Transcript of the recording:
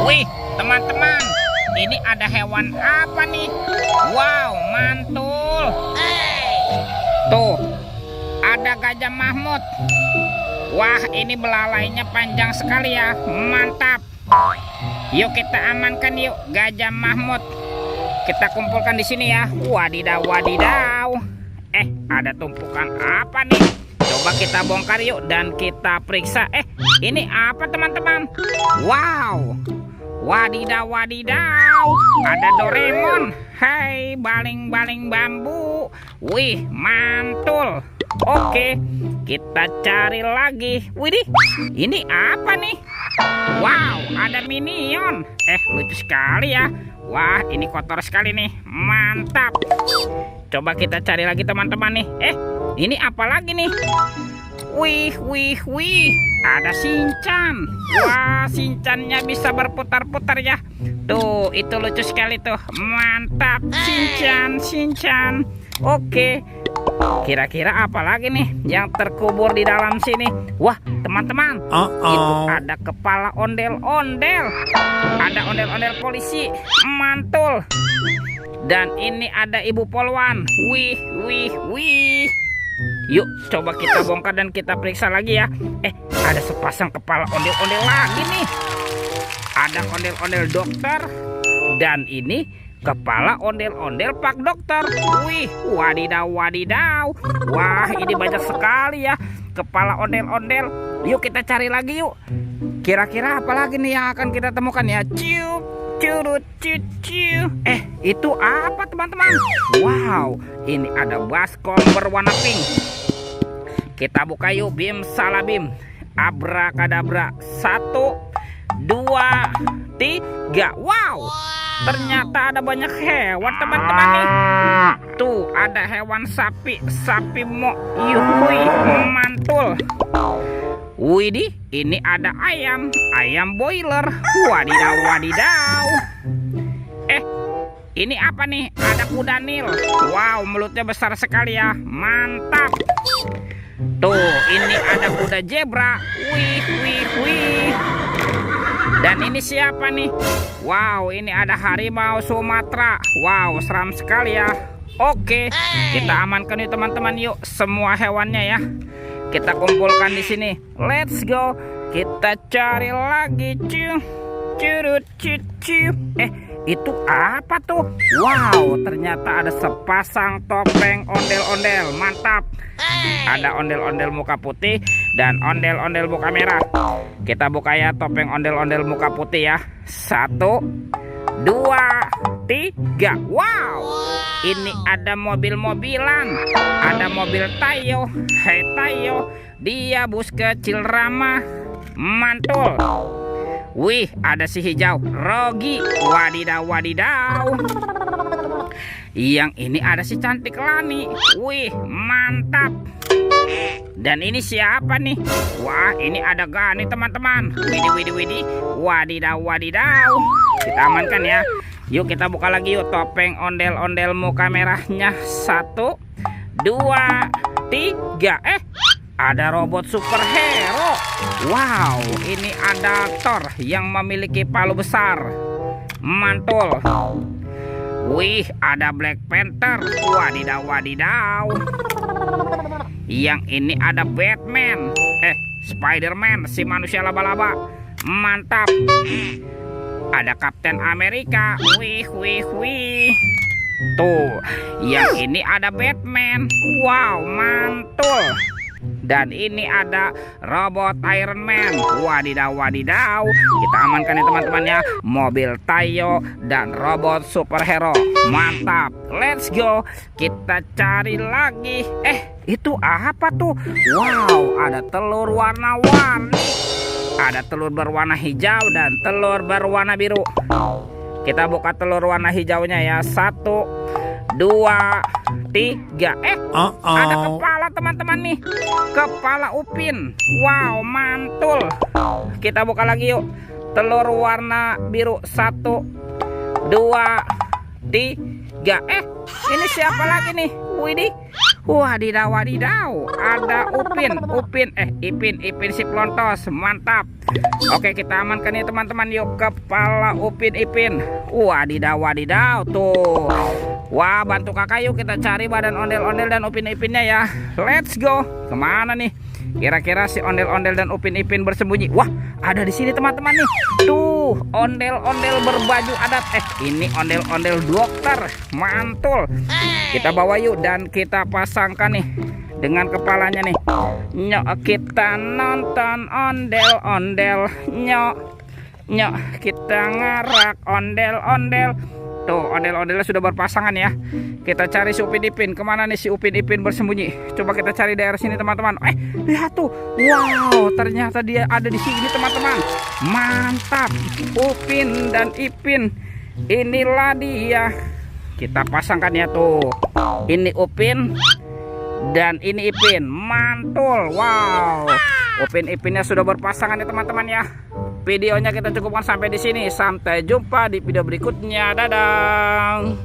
Wih, teman-teman, ini ada hewan apa nih? Wow, mantul. Tuh, ada gajah Mahmud. Wah, ini belalainya panjang sekali ya. Mantap. Yuk kita amankan yuk gajah Mahmud. Kita kumpulkan di sini ya. Wadidaw, wadidaw. Ada tumpukan apa nih? Coba kita bongkar yuk dan kita periksa. Ini apa teman-teman? Wow. Wadidaw, wadidaw. Ada Doraemon. Hai, baling-baling bambu. Wih, mantul. Oke, kita cari lagi. Widih, ini apa nih? Wow, ada Minion. Lucu sekali ya. Wah, ini kotor sekali nih. Mantap. Coba kita cari lagi teman-teman nih. Ini apa lagi nih? Wih, wih, wih. Ada Shinchan. Wah, Shinchannya bisa berputar-putar ya. Tuh, itu lucu sekali tuh. Mantap, Shinchan, Shinchan. Oke. Kira-kira apa lagi nih yang terkubur di dalam sini? Wah, teman-teman, itu ada kepala ondel-ondel. Ada ondel-ondel polisi. Mantul. Dan ini ada ibu polwan. Wih, wih, wih. Yuk, coba kita bongkar dan kita periksa lagi ya. Ada sepasang kepala ondel-ondel lagi nih. Ada ondel-ondel dokter. Dan ini kepala ondel-ondel Pak Dokter. Wih, wadidaw, wadidaw. Wah, ini banyak sekali ya kepala ondel-ondel. Yuk kita cari lagi yuk. Kira-kira apa lagi nih yang akan kita temukan ya? Ciu, curut, ciu, ciu. Itu apa teman-teman? Wow, ini ada baskom berwarna pink. Kita buka yuk, bim salabim. Abrakadabra. 1, 2, 3. Wow, ternyata ada banyak hewan teman-teman nih. Tuh, ada hewan sapi. Sapi mo. Yuhui, mantul. Widih, ini ada ayam. Ayam boiler. Wadidaw, wadidaw. Ini apa nih? Ada kuda Nil. Wow, mulutnya besar sekali ya. Mantap. Tuh, ini ada kuda zebra. Wih, wih, wih. Dan ini siapa nih? Wow, ini ada harimau Sumatera. Wow, seram sekali ya. Oke, kita amankan yuk teman-teman yuk semua hewannya ya. Kita kumpulkan di sini. Let's go. Kita cari lagi. Ciu, curut, ciu, ciu. Itu apa tuh? Wow, ternyata ada sepasang topeng ondel-ondel. Mantap. Ada ondel-ondel muka putih dan ondel-ondel muka merah. Kita buka ya topeng ondel-ondel muka putih ya. 1, 2, 3. Wow, ini ada mobil-mobilan. Ada mobil Tayo. Hai Tayo, dia bus kecil ramah. Mantul. Wih, ada si hijau Rogi. Wadidaw, wadidaw. Yang ini ada si cantik Lani. Wih, mantap. Dan ini siapa nih? Wah, ini ada Gani teman-teman. Widih, widih, widih. Wadidaw, wadidaw. Kita amankan ya. Yuk kita buka lagi yuk topeng ondel-ondel muka merahnya. 1, 2, 3. Ada robot superhero. Wow, ini ada Thor yang memiliki palu besar. Mantul. Wih, ada Black Panther. Wadidaw, wadidaw. Yang ini ada Batman. Spider-Man, si manusia laba-laba. Mantap. Ada Kapten Amerika. Wih, wih, wih. Tuh, yang ini ada Batman. Wow, mantul. Dan ini ada robot Iron Man. Wadidaw, wadidaw. Kita amankan ya teman-teman ya. Mobil Tayo dan robot superhero. Mantap. Let's go. Kita cari lagi. Itu apa tuh? Wow, ada telur warna-warni. Ada telur berwarna hijau dan telur berwarna biru. Kita buka telur warna hijaunya ya. 1, 2, 3. Ada kepala teman-teman nih. Kepala Upin. Wow, mantul. Kita buka lagi yuk. Telur warna biru. 1, 2, 3. Ini siapa lagi nih? Widih. Wadidaw, wadidaw. Ada Ipin si Plontos. Mantap. Oke, kita amankan ya teman-teman. Yuk, kepala Ipin. Wadidaw, wadidaw. Tuh. Wah, bantu kakak yuk kita cari badan ondel-ondel dan Ipinnya ya. Let's go. Kemana nih? Kira-kira si ondel-ondel dan Ipin bersembunyi. Wah, ada di sini teman-teman nih. Tuh, ondel-ondel berbaju adat. Ini ondel-ondel dokter. Mantul. Kita bawa yuk dan kita pasangkan nih dengan kepalanya nih. Nyok, kita nonton ondel-ondel. Nyok, kita ngarak ondel-ondel. Tuh, ondel-ondelnya sudah berpasangan ya. Kita cari si Ipin. Kemana nih si Ipin bersembunyi? Coba kita cari daerah sini teman-teman. Lihat tuh. Wow, ternyata dia ada di sini teman-teman. Mantap. Upin dan Ipin. Inilah dia. Kita pasangkan ya tuh. Ini Upin dan ini Ipin. Mantul. Wow. Ipinnya sudah berpasangan ya teman-teman ya. Videonya kita cukupkan sampai di sini. Sampai jumpa di video berikutnya. Dadah.